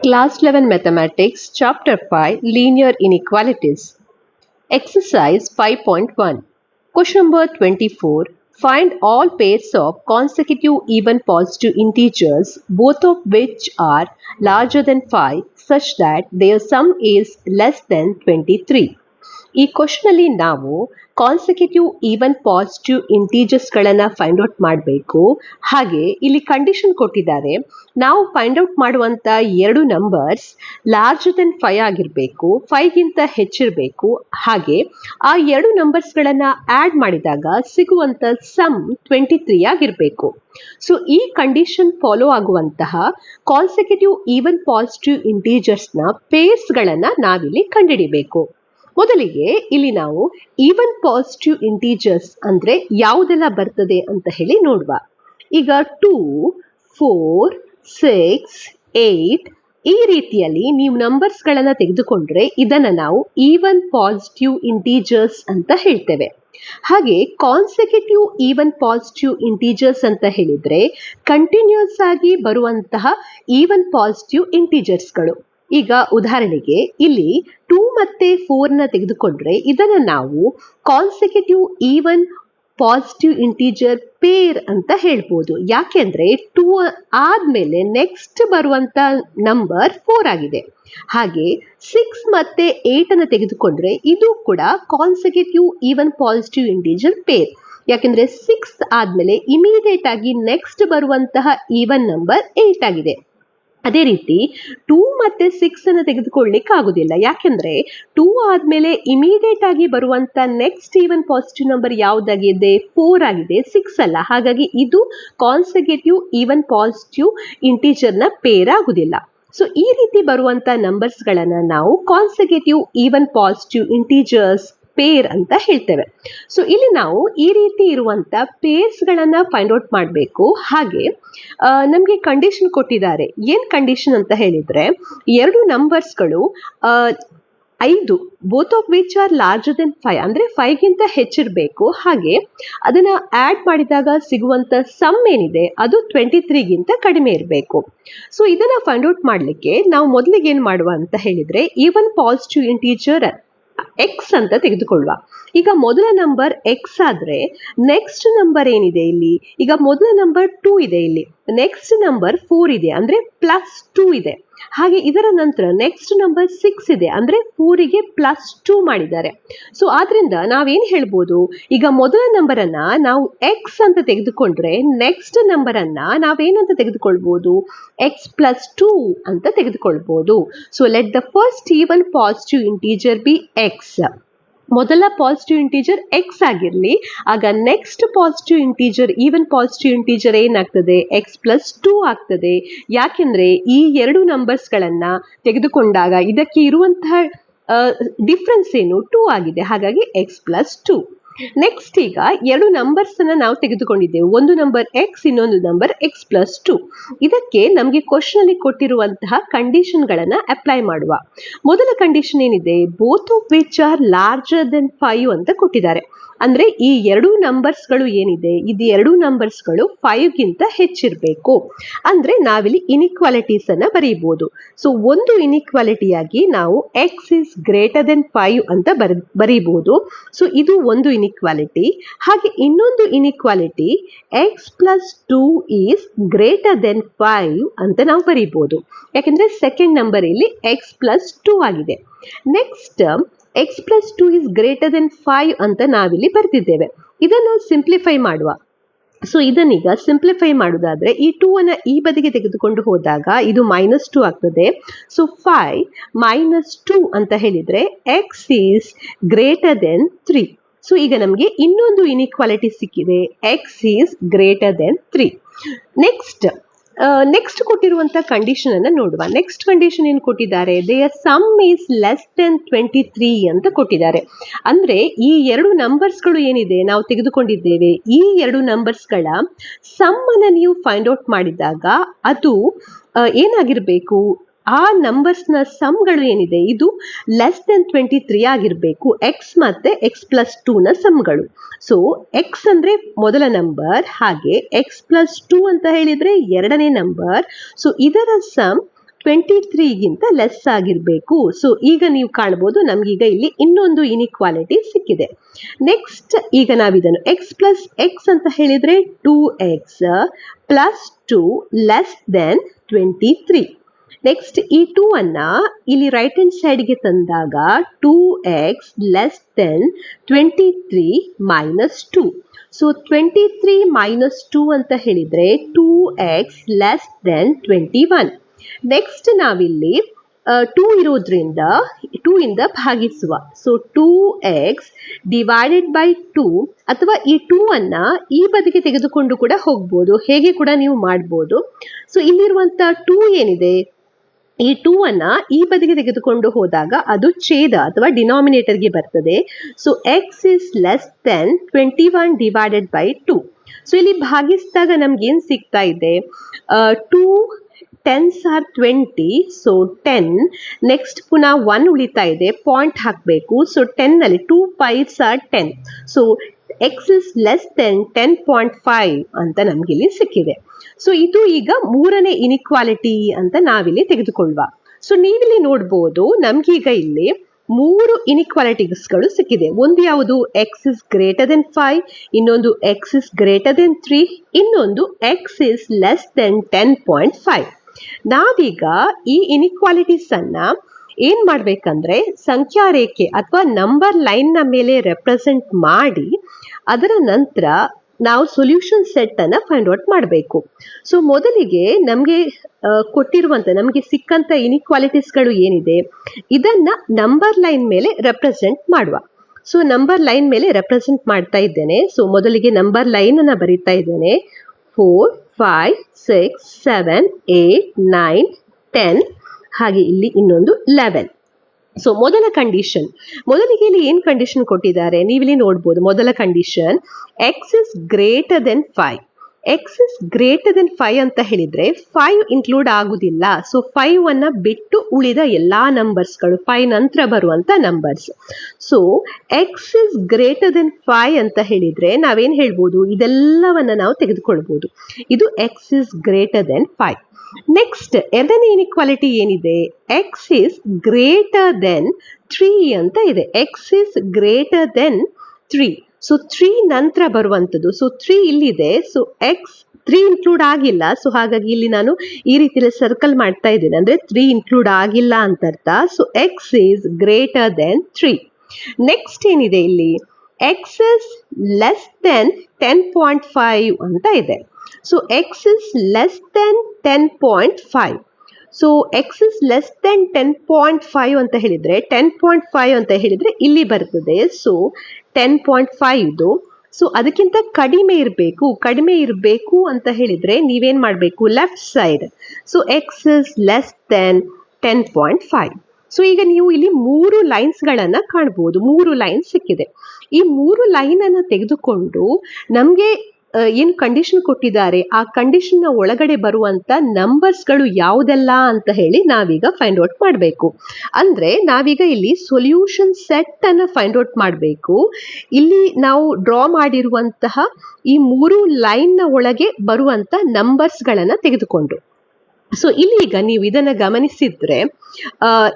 Class 11 Mathematics, Chapter 5, Linear Inequalities. Exercise 5.1. Question number 24. Find all pairs of consecutive even positive integers, both of which are larger than 5, such that their sum is less than 23. ಈ question ಅಲ್ಲಿ ನಾವು consecutive even positive integers ಗಳನ್ನ find out ಮಾಡಬೇಕು. ಹಾಗೆ ಇಲ್ಲಿ condition ಕೊಟ್ಟಿದ್ದಾರೆ, ನಾವು find out ಮಾಡುವಂತ ಎರಡು ನಂಬರ್ಸ್ ಲಾರ್ಜರ್ ದೆನ್ 5 ಆಗಿರಬೇಕು, 5ಗಿಂತ ಹೆಚ್ಚಿರಬೇಕು. ಹಾಗೆ ಆ ಎರಡು ನಂಬರ್ಸ್ ಗಳನ್ನ ಆಡ್ ಮಾಡಿದಾಗ ಸಿಗುವಂತ ಸಮ್ 23 ಆಗಿರಬೇಕು. ಸೊ ಈ ಕಂಡೀಷನ್ ಫಾಲೋ ಆಗುವಂತಹ ಕಾನ್ಸಿಕ್ಯೂಟಿವ್ ಈವನ್ ಪಾಸಿಟಿವ್ ಇಂಟೀಜರ್ಸ್ ನ ಪೇರ್ಸ್ ಗಳನ್ನ ನಾವಿಲ್ಲಿ ಕಂಡುಹಿಡಿಬೇಕು. ಮೊದಲಿಗೆ ಇಲ್ಲಿ ನಾವು ಈವನ್ ಪಾಸಿಟಿವ್ ಇಂಟೀಜರ್ಸ್ ಅಂದ್ರೆ ಯಾವುದೆಲ್ಲ ಬರ್ತದೆ ಅಂತ ಹೇಳಿ ನೋಡುವ. ಈಗ 2, 4, 6, 8 ಈ ರೀತಿಯಲ್ಲಿ ನೀವು ನಂಬರ್ಸ್ ಗಳನ್ನ ತೆಗೆದುಕೊಂಡ್ರೆ ಇದನ್ನ ನಾವು ಈವನ್ ಪಾಸಿಟಿವ್ ಇಂಟೀಜರ್ಸ್ ಅಂತ ಹೇಳ್ತೇವೆ. ಹಾಗೆ ಕಾನ್ಸಿಕ್ಯೂಟಿವ್ ಈವನ್ ಪಾಸಿಟಿವ್ ಇಂಟೀಜರ್ಸ್ ಅಂತ ಹೇಳಿದ್ರೆ ಕಂಟಿನ್ಯೂಸ್ ಆಗಿ ಬರುವಂತಹ ಈವನ್ ಪಾಸಿಟಿವ್ ಇಂಟೀಜರ್ಸ್ಗಳು. ಈಗ ಉದಾಹರಣೆಗೆ ಇಲ್ಲಿ 2 ಮತ್ತೆ 4ನ ತೆಗೆದುಕೊಂಡ್ರೆ ಇದನ್ನ ನಾವು consecutive even positive integer pair ಅಂತ ಹೇಳ್ಬೋದು. ಯಾಕೆಂದ್ರೆ 2 ಆದ್ಮೇಲೆ ನೆಕ್ಸ್ಟ್ ಬರುವಂತ ನಂಬರ್ 4 ಆಗಿದೆ. ಹಾಗೆ 6 ಮತ್ತೆ 8ಅನ್ನು ತೆಗೆದುಕೊಂಡ್ರೆ ಇದು ಕೂಡ consecutive even positive integer pair. ಯಾಕೆಂದ್ರೆ 6 ಆದ್ಮೇಲೆ ಇಮಿಡಿಯೇಟ್ ಆಗಿ ನೆಕ್ಸ್ಟ್ ಬರುವಂತಹ ಈವನ್ ನಂಬರ್ 8 ಆಗಿದೆ. ಅದೇ ರೀತಿ 2 ಮತ್ತೆ 6 ಅನ್ನು ತೆಗೆದುಕೊಳ್ಳಿಕ್ಕೆ ಆಗುದಿಲ್ಲ. ಯಾಕೆಂದ್ರೆ 2 ಆದ್ಮೇಲೆ ಇಮಿಡಿಯೇಟ್ ಆಗಿ ಬರುವಂತ ನೆಕ್ಸ್ಟ್ ಈವನ್ ಪಾಸಿಟಿವ್ ನಂಬರ್ ಯಾವ್ದಾಗಿದೆ? 4 ಆಗಿದೆ, 6 ಅಲ್ಲ. ಹಾಗಾಗಿ ಇದು ಕಾನ್ಸಿಕ್ಯೂಟಿವ್ ಈವನ್ ಪಾಸಿಟಿವ್ ಇಂಟೀಜರ್ ನ ಪೇರ್ ಆಗುದಿಲ್ಲ. ಸೊ ಈ ರೀತಿ ಬರುವಂತ ನಂಬರ್ಸ್ ಗಳನ್ನ ನಾವು consecutive even positive integers pair ಅಂತ ಹೇಳ್ತೇವೆ. ಸೊ ಇಲ್ಲಿ ನಾವು ಈ ರೀತಿ ಇರುವಂತ ಪೇರ್ಸ್ ಗಳನ್ನ ಫೈಂಡ್ ಔಟ್ ಮಾಡಬೇಕು. ಹಾಗೆ ನಮ್ಗೆ ಕಂಡೀಷನ್ ಕೊಟ್ಟಿದ್ದಾರೆ. ಏನ್ ಕಂಡೀಷನ್ ಅಂತ ಹೇಳಿದ್ರೆ, ಎರಡು ನಂಬರ್ಸ್ಗಳು 5 both of which are larger then 5 ಅಂದ್ರೆ 5ಗಿಂತ ಹೆಚ್ಚಿರಬೇಕು. ಹಾಗೆ ಅದನ್ನ ಆಡ್ ಮಾಡಿದಾಗ ಸಿಗುವಂತ ಸಮ್ ಏನಿದೆ ಅದು 23ಗಿಂತ ಕಡಿಮೆ ಇರಬೇಕು. ಸೊ ಇದನ್ನ ಫೈಂಡ್ ಔಟ್ ಮಾಡ್ಲಿಕ್ಕೆ ನಾವು ಮೊದಲಿಗೆ ಏನ್ ಮಾಡುವ ಅಂತ ಹೇಳಿದ್ರೆ, ಈವನ್ ಪಾಸಿಟಿವ್ ಇಂಟೀಜರ್ ಎಕ್ಸ್ ಅಂತ ತೆಗೆದುಕೊಳ್ಳುವ. ಈಗ ಮೊದಲ ನಂಬರ್ ಎಕ್ಸ್ ಆದ್ರೆ ನೆಕ್ಸ್ಟ್ ನಂಬರ್ ಏನಿದೆ ಇಲ್ಲಿ, ಈಗ ಮೊದಲ ನಂಬರ್ 2 ಇದೆ, ಇಲ್ಲಿ ನೆಕ್ಸ್ಟ್ ನಂಬರ್ 4 ಇದೆ ಅಂದ್ರೆ +2 ಇದೆ. ಹಾಗೆ ಇದರ ನಂತರ ನೆಕ್ಸ್ಟ್ ನಂಬರ್ 6 ಇದೆ ಅಂದ್ರೆ 4ಗೆ +2 ಮಾಡಿದ್ದಾರೆ. ಸೊ ಆದ್ರಿಂದ ನಾವೇನ್ ಹೇಳ್ಬೋದು, ಈಗ ಮೊದಲ ನಂಬರ್ ಅನ್ನ ನಾವು ಎಕ್ಸ್ ಅಂತ ತೆಗೆದುಕೊಂಡ್ರೆ ನೆಕ್ಸ್ಟ್ ನಂಬರ್ ಅನ್ನ ನಾವೇನಂತ ತೆಗೆದುಕೊಳ್ಬಹುದು? x+2 ಅಂತ ತೆಗೆದುಕೊಳ್ಬಹುದು. So let the first even positive integer be x. ಮೊದಲ ಪಾಸಿಟಿವ್ ಇಂಟೀಜರ್ ಎಕ್ಸ್ ಆಗಿರ್ಲಿ. ಆಗ next positive integer even positive integer ಏನಾಗ್ತದೆ? x+2 ಆಗ್ತದೆ. ಯಾಕೆಂದ್ರೆ ಈ ಎರಡು ನಂಬರ್ಸ್ ಗಳನ್ನ ತೆಗೆದುಕೊಂಡಾಗ ಇದಕ್ಕೆ ಇರುವಂತಹ ಡಿಫ್ರೆನ್ಸ್ ಏನು? 2 ಆಗಿದೆ. ಹಾಗಾಗಿ x+2. ನೆಕ್ಸ್ಟ್ ಈಗ ಎರಡು ನಂಬರ್ಸ್ ಅನ್ನ ನಾವು ತೆಗೆದುಕೊಂಡಿದ್ದೇವೆ. ಒಂದು ನಂಬರ್ ಎಕ್ಸ್, ಇನ್ನೊಂದು ನಂಬರ್ x+2. ಇದಕ್ಕೆ ನಮಗೆ ಕ್ವಶನ್ ಅಲ್ಲಿ ಕೊಟ್ಟಿರುವಂತಹ ಕಂಡೀಷನ್ ಗಳನ್ನ ಅಪ್ಲೈ ಮಾಡುವ. ಮೊದಲ ಕಂಡೀಷನ್ ಏನಿದೆ? Both of which are larger then 5 ಅಂತ ಕೊಟ್ಟಿದ್ದಾರೆ. ಅಂದ್ರೆ ಈ ಎರಡು ನಂಬರ್ಸ್ ಗಳು ಏನಿದೆ, ಇದು ಎರಡು ನಂಬರ್ಸ್ ಗಳು 5ಗಿಂತ ಹೆಚ್ಚಿರಬೇಕು. ಅಂದ್ರೆ ನಾವಿಲ್ಲಿ ಇನಿಕ್ವಾಲಿಟೀಸ್ ಅನ್ನ ಬರೀಬಹುದು. ಸೊ ಒಂದು ಇನಿಕ್ವಾಲಿಟಿಯಾಗಿ ನಾವು ಎಕ್ಸ್ ಇಸ್ ಗ್ರೇಟರ್ ದೆನ್ 5 ಅಂತ ಬರೀಬಹುದು. ಸೊ ಇದು ಒಂದು ಇನಿಕ್ವಾಲಿಟಿ. ಹಾಗೆ ಇನ್ನೊಂದು inequality x+2 is greater then 5 ಅಂತ ನಾವು ಬರೀಬಹುದು. ಯಾಕೆಂದ್ರೆ ಸೆಕೆಂಡ್ ನಂಬರ್ ಇಲ್ಲಿ x+2 ಆಗಿದೆ. Next x+2 is greater then 5 ಅಂತ ನಾವಿಲ್ಲಿ ಬರ್ತಿದ್ದೇವೆ. ಇದನ್ನ ಸಿಂಪ್ಲಿಫೈ ಮಾಡುವ. ಸೊ ಇದನ್ನೀಗ ಸಿಂಪ್ಲಿಫೈ ಮಾಡುವುದಾದ್ರೆ ಈ 2 ಅನ್ನ ಈ ಬದಿಗೆ ತೆಗೆದುಕೊಂಡು ಹೋದಾಗ ಇದು -2 ಆಗ್ತದೆ. ಸೊ 5 - 2 ಅಂತ ಹೇಳಿದ್ರೆ x is greater than 3. So ಈಗ ನಮಗೆ ಇನ್ನೊಂದು ಇನಿಕ್ವಾಲಿಟಿ ಸಿಕ್ಕಿದೆ, x is greater than 3. Next ಕೊಟ್ಟಿರುವಂತ ಕಂಡೀಷನ್ ಅನ್ನ ನೋಡುವ. ನೆಕ್ಸ್ಟ್ ಕಂಡೀಷನ್ ಏನು ಕೊಟ್ಟಿದ್ದಾರೆ? Their sum is less than 23 ಅಂತ ಕೊಟ್ಟಿದ್ದಾರೆ. ಅಂದ್ರೆ ಈ ಎರಡು ನಂಬರ್ಸ್ಗಳು ಏನಿದೆ ನಾವು ತೆಗೆದುಕೊಂಡಿದ್ದೇವೆ, ಈ ಎರಡು ನಂಬರ್ಸ್ಗಳ ಸಮ್ ಅನ್ನ ನೀವು ಫೈಂಡ್ ಔಟ್ ಮಾಡಿದಾಗ ಅದು ಏನಾಗಿರ್ಬೇಕು? ಆ ನಂಬರ್ಸ್ ನ ಸಮ್ಗಳು ಏನಿದೆ ಇದು ಲೆಸ್ ದೆನ್ 23 ಆಗಿರ್ಬೇಕು. ಎಕ್ಸ್ ಮತ್ತೆ x+2 ನ ಸಮ್ಗಳು. ಸೊ ಎಕ್ಸ್ ಅಂದ್ರೆ ಮೊದಲ ನಂಬರ್, ಹಾಗೆ x+2 ಅಂತ ಹೇಳಿದ್ರೆ ಎರಡನೇ ನಂಬರ್. ಸೊ ಇದರ ಸಮ್ 23ಗಿಂತ ಲೆಸ್ ಆಗಿರಬೇಕು. ಸೊ ಈಗ ನೀವು ಕಾಣ್ಬೋದು ನಮ್ಗೀಗ ಇಲ್ಲಿ ಇನ್ನೊಂದು ಇನಿಕ್ವಾಲಿಟಿ ಸಿಕ್ಕಿದೆ. ನೆಕ್ಸ್ಟ್ ಈಗ ನಾವಿದನ್ನು ಎಕ್ಸ್ ಪ್ಲಸ್ ಎಕ್ಸ್ ಅಂತ ಹೇಳಿದ್ರೆ 2x plus 2 less than 23. Next ಈ 2 ಅನ್ನ ಇಲ್ಲಿ ರೈಟ್ ಹ್ಯಾಂಡ್ ಸೈಡ್ಗೆ ತಂದಾಗ 2x less than 23 minus 2. So 23 minus 2 ಅಂತ ಹೇಳಿದ್ರೆ 2x ಲೆಸ್ ದೆನ್ 21. ನೆಕ್ಸ್ಟ್ ನಾವಿಲ್ಲಿ 2 ಇರೋದ್ರಿಂದ 2 ಇಂದ ಭಾಗಿಸುವ. ಸೊ 2x ಡಿವೈಡೆಡ್ ಬೈ 2, ಅಥವಾ ಈ 2 ಅನ್ನ ಈ ಬದಿಗೆ ತೆಗೆದುಕೊಂಡು ಕೂಡ ಹೋಗ್ಬೋದು, ಹೇಗೆ ಕೂಡ ನೀವು ಮಾಡ್ಬೋದು. ಸೊ ಇಲ್ಲಿರುವಂತ 2 ಏನಿದೆ, ಈ 2 ಅನ್ನ ಈ ಬದಿಗೆ ತೆಗೆದುಕೊಂಡು ಹೋದಾಗ ಅದು ಛೇದ ಅಥವಾ ಡಿನಾಮಿನೇಟರ್ಗೆ ಬರ್ತದೆ. So X is less than 21 divided by 2. So ಇಲ್ಲಿ ಭಾಗಿಸಿದಾಗ ನಮ್ಗೆ ಏನ್ ಸಿಗ್ತಾ ಇದೆ, 2 10s are 20, ಸೊ 10. ನೆಕ್ಸ್ಟ್ ಪುನಃ 1 ಉಳಿತಾ ಇದೆ, ಪಾಯಿಂಟ್ ಹಾಕಬೇಕು. ಸೊ 10 ನಲ್ಲಿ 2 5s are 10. So X is less than 10.5 ಅಂತ ನಮ್ಗಿಲ್ಲಿ ಸಿಕ್ಕಿದೆ. ಸೊ ಇದು ಈಗ ಮೂರನೇ ಇನಿಕ್ವಾಲಿಟಿ ಅಂತ ನಾವಿಲ್ಲಿ ತೆಗೆದುಕೊಳ್ಳುವ. ಸೊ ನೀವಿಲ್ಲಿ ನೋಡ್ಬೋದು ನಮ್ಗೀಗ ಇಲ್ಲಿ 3 ಇನಿಕ್ವಾಲಿಟೀಸ್ಗಳು ಸಿಕ್ಕಿದೆ. ಒಂದು ಯಾವುದು, ಎಕ್ಸ್ ಇಸ್ ಗ್ರೇಟರ್ ದೆನ್ 5, ಇನ್ನೊಂದು ಎಕ್ಸ್ ಇಸ್ ಗ್ರೇಟರ್ ದೆನ್ 3, ಇನ್ನೊಂದು ಎಕ್ಸ್ ಇಸ್ ಲೆಸ್ ದೆನ್ 10.5. ನಾವೀಗ ಈ ಇನಿಕ್ವಾಲಿಟೀಸ್ ಅನ್ನ ಏನ್ ಮಾಡ್ಬೇಕಂದ್ರೆ ಸಂಖ್ಯಾ ರೇಖೆ ಅಥವಾ ನಂಬರ್ ಲೈನ್ ನ ಮೇಲೆ ರೆಪ್ರೆಸೆಂಟ್ ಮಾಡಿ ಅದರ ನಂತರ ನಾವು ಸೊಲ್ಯೂಷನ್ ಸೆಟ್ ಅನ್ನ ಫೈಂಡ್ ಔಟ್ ಮಾಡಬೇಕು. ಸೊ ಮೊದಲಿಗೆ ನಮಗೆ ನಮಗೆ ಸಿಕ್ಕಂತ ಇನಿಕ್ವಾಲಿಟೀಸ್ಗಳು ಏನಿದೆ ಇದನ್ನ ನಂಬರ್ ಲೈನ್ ಮೇಲೆ ರೆಪ್ರೆಸೆಂಟ್ ಮಾಡುವ. ಸೊ ನಂಬರ್ ಲೈನ್ ಮೇಲೆ ರೆಪ್ರೆಸೆಂಟ್ ಮಾಡ್ತಾ ಇದ್ದೇನೆ. ಸೊ ಮೊದಲಿಗೆ ನಂಬರ್ ಲೈನ್ ಅನ್ನ ಬರೀತಾ ಇದ್ದೇನೆ. 4 5 6 7 8 9 10, ಹಾಗೆ ಇಲ್ಲಿ ಇನ್ನೊಂದು 11. ಸೊ ಮೊದಲ ಕಂಡೀಷನ್, ಮೊದಲಿಗೆ ಇಲ್ಲಿ ಏನ್ ಕಂಡೀಷನ್ ಕೊಟ್ಟಿದ್ದಾರೆ ನೀವಿಲ್ಲಿ ನೋಡ್ಬೋದು. ಮೊದಲ condition X is greater than 5. X is greater than 5 ಅಂತ ಹೇಳಿದ್ರೆ 5 ಇನ್ಕ್ಲೂಡ್ ಆಗುದಿಲ್ಲ. ಸೊ 5 ಅನ್ನ ಬಿಟ್ಟು ಉಳಿದ ಎಲ್ಲಾ ನಂಬರ್ಸ್ಗಳು 5 ನಂತರ ಬರುವಂತ numbers. So X is greater than 5 ಅಂತ ಹೇಳಿದ್ರೆ ನಾವೇನ್ ಹೇಳ್ಬೋದು, ಇದೆಲ್ಲವನ್ನ ನಾವು ತೆಗೆದುಕೊಳ್ಬಹುದು. ಇದು X is greater than 5. Next ಎರಡನೇ ಇನಿಕ್ವಾಲಿಟಿ ಏನಿದೆ, ಎಕ್ಸ್ ಇಸ್ ಗ್ರೇಟರ್ ದೆನ್ 3 ಅಂತ ಇದೆ. X is greater than 3. So 3 ನಂತರ ಬರುವಂಥದ್ದು. ಸೊ 3 ಇಲ್ಲಿದೆ. ಸೊ ಎಕ್ಸ್ 3 ಇನ್ಕ್ಲೂಡ್ ಆಗಿಲ್ಲ. ಸೊ ಹಾಗಾಗಿ ಇಲ್ಲಿ ನಾನು ಈ ರೀತಿಯಲ್ಲಿ ಸರ್ಕಲ್ ಮಾಡ್ತಾ ಇದ್ದೇನೆ, ಅಂದ್ರೆ 3 ಇನ್ಕ್ಲೂಡ್ ಆಗಿಲ್ಲ ಅಂತ ಅರ್ಥ. So X is greater than 3. Next ಏನಿದೆ ಇಲ್ಲಿ, ಎಕ್ಸ್ ಇಸ್ ಲೆಸ್ ದೆನ್ 10.5 ಅಂತ ಇದೆ. So X is less than 10.5. So X is less than 10.5 ಅಂತ ಹೇಳಿದ್ರೆ 10.5 ಅಂತ ಹೇಳಿದ್ರೆ ಇಲ್ಲಿ ಬರ್ತದೆ. ಸೊ 10.5 ಇದು. ಸೊ ಅದಕ್ಕಿಂತ ಕಡಿಮೆ ಇರಬೇಕು ಅಂತ ಹೇಳಿದ್ರೆ ನೀವೇನ್ ಮಾಡಬೇಕು, left side. So X is less than 10.5. So ಈಗ ನೀವು ಇಲ್ಲಿ 3 ಲೈನ್ಸ್ಗಳನ್ನ ಕಾಣಬಹುದು. 3 ಲೈನ್ ಸಿಕ್ಕಿದೆ. ಈ 3 ಲೈನ್ ಅನ್ನ ತೆಗೆದುಕೊಂಡು ನಮ್ಗೆ ಏನು ಕಂಡೀಷನ್ ಕೊಟ್ಟಿದ್ದಾರೆ ಆ ಕಂಡೀಷನ್ ನ ಒಳಗಡೆ ಬರುವಂತ ನಂಬರ್ಸ್ಗಳು ಯಾವುದೆಲ್ಲ ಅಂತ ಹೇಳಿ ನಾವೀಗ ಫೈಂಡ್ ಔಟ್ ಮಾಡಬೇಕು. ಅಂದ್ರೆ ನಾವೀಗ ಇಲ್ಲಿ ಸೊಲ್ಯೂಷನ್ ಸೆಟ್ ಅನ್ನ ಫೈಂಡ್ ಔಟ್ ಮಾಡಬೇಕು. ಇಲ್ಲಿ ನಾವು ಡ್ರಾ ಮಾಡಿರುವಂತಹ ಈ 3 ಲೈನ್ ನ ಒಳಗೆ ಬರುವಂತ ನಂಬರ್ಸ್ಗಳನ್ನ ತೆಗೆದುಕೊಂಡು. ಸೊ ಇಲ್ಲಿ ಈಗ ನೀವು ಇದನ್ನ ಗಮನಿಸಿದ್ರೆ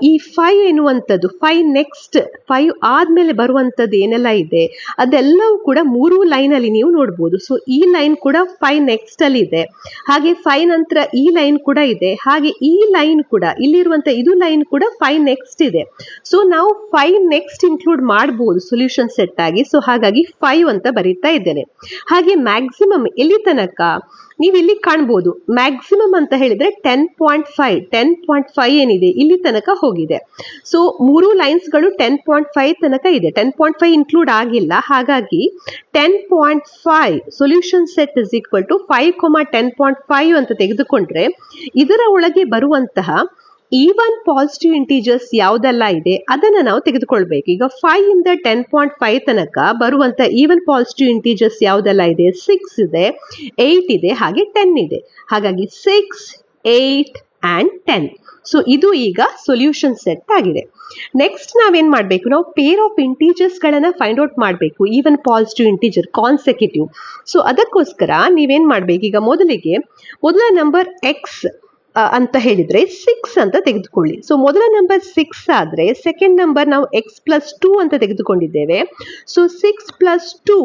ಈ 5 ಎನ್ನುವಂಥದ್ದು 5 ನೆಕ್ಸ್ಟ್ 5 ಆದ್ಮೇಲೆ ಬರುವಂಥದ್ದು ಏನೆಲ್ಲ ಇದೆ ಅದೆಲ್ಲವೂ ಕೂಡ 3 ಲೈನ್ ಅಲ್ಲಿ ನೀವು ನೋಡ್ಬೋದು. ಸೊ ಈ ಲೈನ್ ಕೂಡ 5 ನೆಕ್ಸ್ಟ್ ಅಲ್ಲಿ ಇದೆ, ಹಾಗೆ 5 ನಂತರ ಈ ಲೈನ್ ಕೂಡ ಇದೆ, ಹಾಗೆ ಈ ಲೈನ್ ಕೂಡ ಇಲ್ಲಿರುವಂತ ಇದು ಲೈನ್ ಕೂಡ 5 ನೆಕ್ಸ್ಟ್ ಇದೆ. ಸೊ ನಾವು 5 ನೆಕ್ಸ್ಟ್ ಇನ್ಕ್ಲೂಡ್ ಮಾಡಬಹುದು ಸೊಲ್ಯೂಷನ್ ಸೆಟ್ ಆಗಿ. ಸೊ ಹಾಗಾಗಿ 5 ಅಂತ ಬರೀತಾ ಇದ್ದೇನೆ. ಹಾಗೆ ಮ್ಯಾಕ್ಸಿಮಮ್ ಎಲ್ಲಿ ತನಕ ನೀವು ಇಲ್ಲಿ ಕಾಣ್ಬೋದು, ಮ್ಯಾಕ್ಸಿಮಮ್ ಅಂತ ಹೇಳಿದ್ರೆ 10.5 ಏನಿದೆ ಇಲ್ಲಿ ತನಕ ಹೋಗಿದೆ. ಸೊ 3 ಲೈನ್ಸ್ಗಳು 10.5 ತನಕ ಇದೆ. 10.5 ಇನ್ಕ್ಲೂಡ್ ಆಗಿಲ್ಲ, ಹಾಗಾಗಿ 10.5 solution set is equal to 5, 10.5 ಅಂತ ತೆಗೆದುಕೊಂಡ್ರೆ ಇದರ ಒಳಗೆ ಬರುವಂತಹ ಈವನ್ ಪಾಸಿಟಿವ್ ಇಂಟೀಜರ್ಸ್ ಯಾವುದೆಲ್ಲ ಇದೆ ಅದನ್ನ ನಾವು ತೆಗೆದುಕೊಳ್ಬೇಕು. ಈಗ 5 ಇಂದ 10.5 ತನಕ ಬರುವಂತ ಈವನ್ ಪಾಸಿಟಿವ್ ಇಂಟೀಜರ್ಸ್ ಯಾವುದೆಲ್ಲ ಇದೆ, 6 ಇದೆ, 8 ಇದೆ, ಹಾಗೆ 10 ಇದೆ. ಹಾಗಾಗಿ 6, 8 and 10. ಸೊ ಇದು ಈಗ ಸೊಲ್ಯೂಷನ್ ಸೆಟ್ ಆಗಿದೆ. ನೆಕ್ಸ್ಟ್ ನಾವೇನ್ ಮಾಡ್ಬೇಕು, ನಾವು ಪೇರ್ ಆಫ್ ಇಂಟೀಜರ್ಸ್ ಗಳನ್ನ ಫೈಂಡ್ ಔಟ್ ಮಾಡಬೇಕು. Even positive integer consecutive. So ಅದಕ್ಕೋಸ್ಕರ ನೀವೇನ್ ಮಾಡ್ಬೇಕು, ಈಗ ಮೊದಲ ನಂಬರ್ ಎಕ್ಸ್ ಅಂತ ಹೇಳಿದರೆ 6 ಅಂತ ತೆಗೆದುಕೊಳ್ಳಿ. ಸೊ ಮೊದಲ ನಂಬರ್ 6 ಆದರೆ ಸೆಕೆಂಡ್ ನಂಬರ್ ನಾವು x+2 ಅಂತ ತೆಗೆದುಕೊಂಡಿದ್ದೇವೆ. ಸೊ 6+2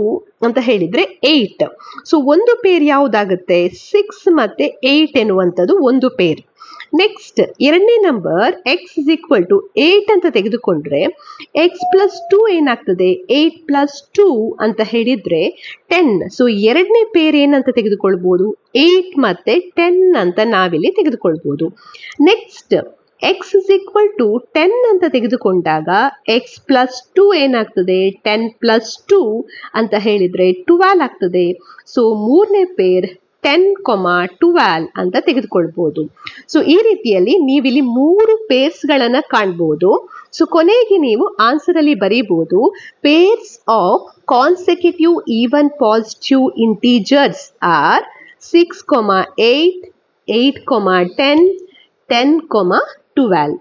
ಅಂತ ಹೇಳಿದರೆ 8. ಸೊ ಒಂದು ಪೇರ್ ಯಾವುದಾಗುತ್ತೆ? 6 ಮತ್ತು 8 ಎನ್ನುವಂಥದ್ದು ಒಂದು ಪೇರ್. ನೆಕ್ಸ್ಟ್ ಎರಡನೇ ನಂಬರ್ x=8 ಅಂತ ತೆಗೆದುಕೊಂಡ್ರೆ x+2 ಏನಾಗ್ತದೆ? 8+2 ಅಂತ ಹೇಳಿದ್ರೆ 10. ಸೊ ಎರಡನೇ ಪೇರ್ ಏನಂತ ತೆಗೆದುಕೊಳ್ಬೋದು? 8 ಮತ್ತೆ 10 ಅಂತ ನಾವಿಲ್ಲಿ ತೆಗೆದುಕೊಳ್ಬೋದು. ನೆಕ್ಸ್ಟ್ x=10 ಅಂತ ತೆಗೆದುಕೊಂಡಾಗ x+2 ಏನಾಗ್ತದೆ? 10+2 ಅಂತ ಹೇಳಿದ್ರೆ 12 ಆಗ್ತದೆ. ಸೊ ಮೂರನೇ ಪೇರ್ 10,12 ಅಂತ ತೆಗೆದುಕೊಳ್ಬೋದು. ಸೊ ಈ ರೀತಿಯಲ್ಲಿ ನೀವಿಲ್ಲಿ 3 ಪೇರ್ಸ್ಗಳನ್ನು ಕಾಣ್ಬೋದು. ಸೊ ಕೊನೆಗೆ ನೀವು ಆನ್ಸರ್ ಅಲ್ಲಿ ಬರೀಬಹುದು, pairs of consecutive even positive integers are 6,8, 8,10, 10,12.